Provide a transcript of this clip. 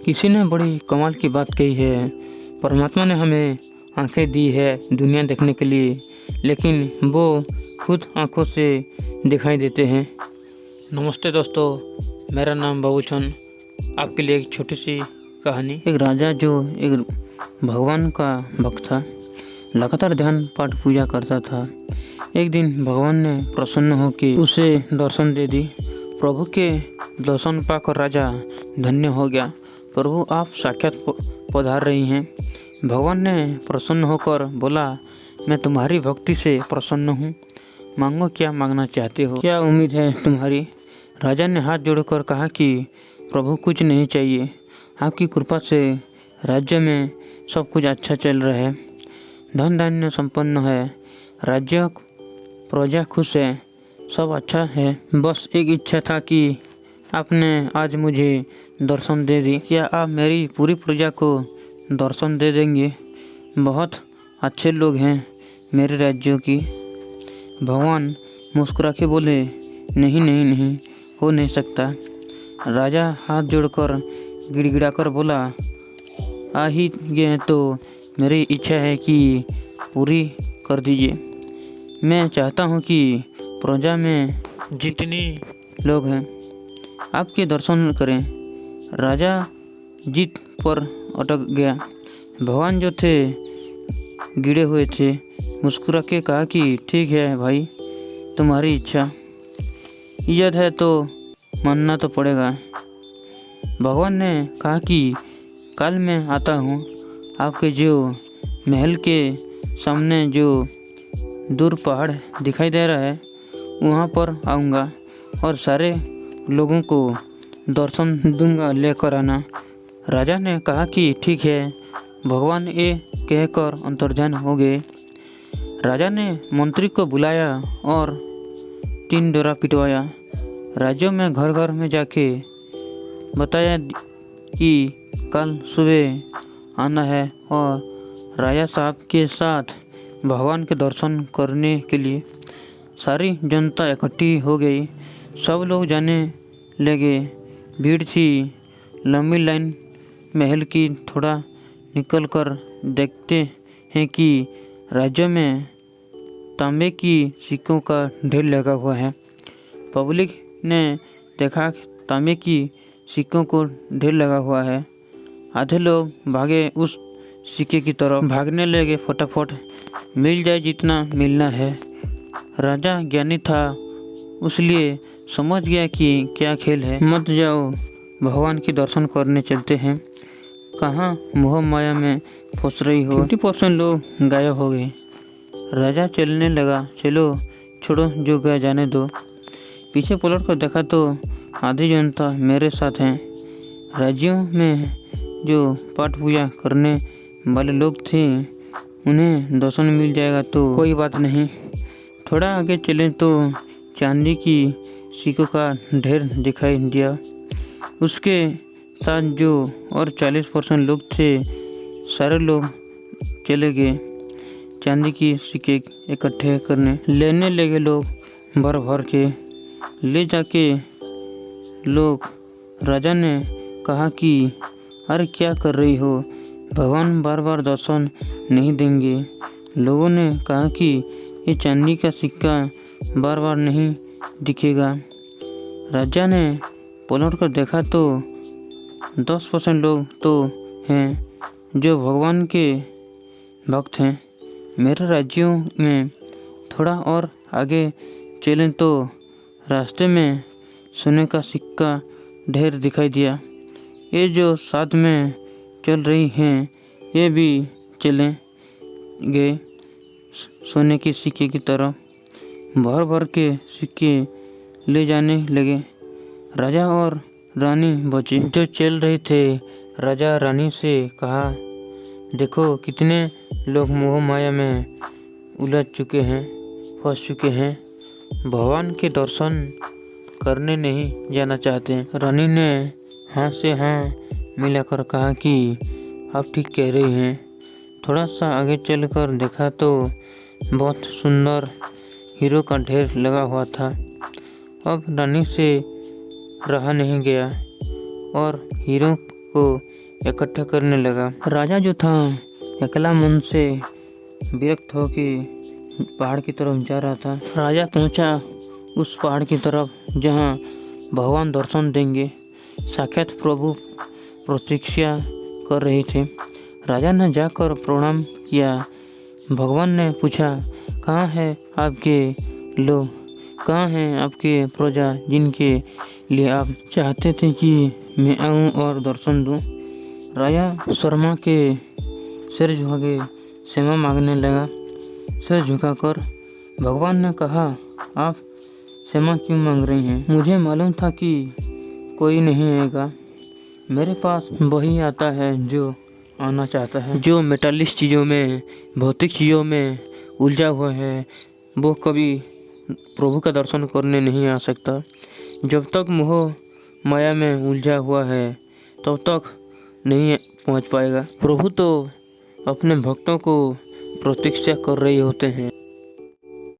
किसी ने बड़ी कमाल की बात कही है। परमात्मा ने हमें आंखें दी है दुनिया देखने के लिए, लेकिन वो खुद आंखों से दिखाई देते हैं। नमस्ते दोस्तों, मेरा नाम बाबूचन। आपके लिए एक छोटी सी कहानी। एक राजा जो एक भगवान का भक्त था, लगातार ध्यान पाठ पूजा करता था। एक दिन भगवान ने प्रसन्न होकर उसे दर्शन दे दी। प्रभु के दर्शन पाकर राजा धन्य हो गया। प्रभु, आप साक्षात पधार रही हैं। भगवान ने प्रसन्न होकर बोला, मैं तुम्हारी भक्ति से प्रसन्न हूँ। मांगो, क्या मांगना चाहते हो, क्या उम्मीद है तुम्हारी। राजा ने हाथ जोड़कर कहा कि प्रभु, कुछ नहीं चाहिए। आपकी कृपा से राज्य में सब कुछ अच्छा चल रहा है। धन धान्य संपन्न है, राज्य प्रजा खुश है, सब अच्छा है। बस एक इच्छा था कि आपने आज मुझे दर्शन दे दी। क्या आप मेरी पूरी प्रजा को दर्शन दे देंगे? बहुत अच्छे लोग हैं मेरे राज्यों की। भगवान मुस्कुरा के बोले, नहीं नहीं नहीं, हो नहीं सकता। राजा हाथ जोड़कर गिड़गिड़ाकर बोला, आ ही गए तो मेरी इच्छा है कि पूरी कर दीजिए। मैं चाहता हूँ कि प्रजा में जितनी लोग हैं आपके दर्शन करें। राजा जीत पर अटक गया। भगवान जो थे गिरे हुए थे, मुस्कुरा के कहा कि ठीक है भाई, तुम्हारी इच्छा, इज्जत है तो मानना तो पड़ेगा। भगवान ने कहा कि कल मैं आता हूँ। आपके जो महल के सामने जो दूर पहाड़ दिखाई दे रहा है, वहाँ पर आऊँगा और सारे लोगों को दर्शन दूंगा, लेकर आना। राजा ने कहा कि ठीक है। भगवान ये कहकर अंतर्ध्यान हो गए। राजा ने मंत्री को बुलाया और 3 डोरा पिटवाया। राज्यों में घर घर में जाके बताया कि कल सुबह आना है और राजा साहब के साथ भगवान के दर्शन करने के लिए। सारी जनता इकट्ठी हो गई। सब लोग जाने लगे। भीड़ थी, लंबी लाइन महल की। थोड़ा निकल कर देखते हैं कि राज्य में तांबे की सिक्कों का ढेर लगा हुआ है। पब्लिक ने देखा तांबे की सिक्कों को ढेर लगा हुआ है। आधे लोग भागे उस सिक्के की तरफ, भागने लगे फटाफट, मिल जाए जितना मिलना है। राजा ज्ञानी था, इसलिए समझ गया कि क्या खेल है। मत जाओ, भगवान के दर्शन करने चलते हैं। कहाँ मोह माया में फंस रही हो। 50% लोग गायब हो गए। राजा चलने लगा। चलो छोड़ो, जो गया जाने दो। पीछे पलट कर देखा तो आधी जनता मेरे साथ हैं। राज्यों में जो पाठ पूजा करने वाले लोग थे, उन्हें दर्शन मिल जाएगा तो कोई बात नहीं। थोड़ा आगे चले तो चांदी की सिक्कों का ढेर दिखाई दिया। उसके साथ जो और 40% लोग थे, सारे लोग चले गए चांदी की सिक्के इकट्ठे करने। लेने लगे लोग भर भर के। ले जाके लोग, राजा ने कहा कि अरे क्या कर रही हो, भगवान बार बार दर्शन नहीं देंगे। लोगों ने कहा कि ये चांदी का सिक्का बार बार नहीं दिखेगा। राजा ने पलट कर देखा तो 10% लोग तो हैं जो भगवान के भक्त हैं। मेरे राज्यों में थोड़ा और आगे चलें तो रास्ते में सोने का सिक्का ढेर दिखाई दिया। ये जो साथ में चल रही हैं, ये भी चले गए सोने के सिक्के की तरफ। भर भर के सिक्के ले जाने लगे। राजा और रानी बचे जो चल रहे थे। राजा रानी से कहा, देखो कितने लोग मोह माया में उलझ चुके हैं, फंस चुके हैं, भगवान के दर्शन करने नहीं जाना चाहते। रानी ने हाँ से हाँ मिलाकर कहा कि आप ठीक कह रही हैं। थोड़ा सा आगे चलकर देखा तो बहुत सुंदर हीरो का ढेर लगा हुआ था। अब रानी से रहा नहीं गया और हीरो को इकट्ठा करने लगा। राजा जो था अकेला मन से विरक्त होकर पहाड़ की तरफ जा रहा था। राजा पहुंचा उस पहाड़ की तरफ जहां भगवान दर्शन देंगे। साक्षात प्रभु प्रतीक्षा कर रहे थे। राजा ने जाकर प्रणाम किया। भगवान ने पूछा, कहाँ है आपके लोग, कहाँ हैं आपके प्रजा जिनके लिए आप चाहते थे कि मैं आऊँ और दर्शन दूँ। राजा शर्मा के सिर झुका के क्षमा मांगने लगा। सिर झुकाकर भगवान ने कहा, आप क्षमा क्यों मांग रही हैं? मुझे मालूम था कि कोई नहीं आएगा। मेरे पास वही आता है जो आना चाहता है। जो मेटालिस्ट चीज़ों में, भौतिक चीज़ों में उलझा हुआ है, वो कभी प्रभु का दर्शन करने नहीं आ सकता। जब तक मोह माया में उलझा हुआ है तब तक नहीं पहुंच पाएगा। प्रभु तो अपने भक्तों को प्रतीक्षा कर रहे होते हैं।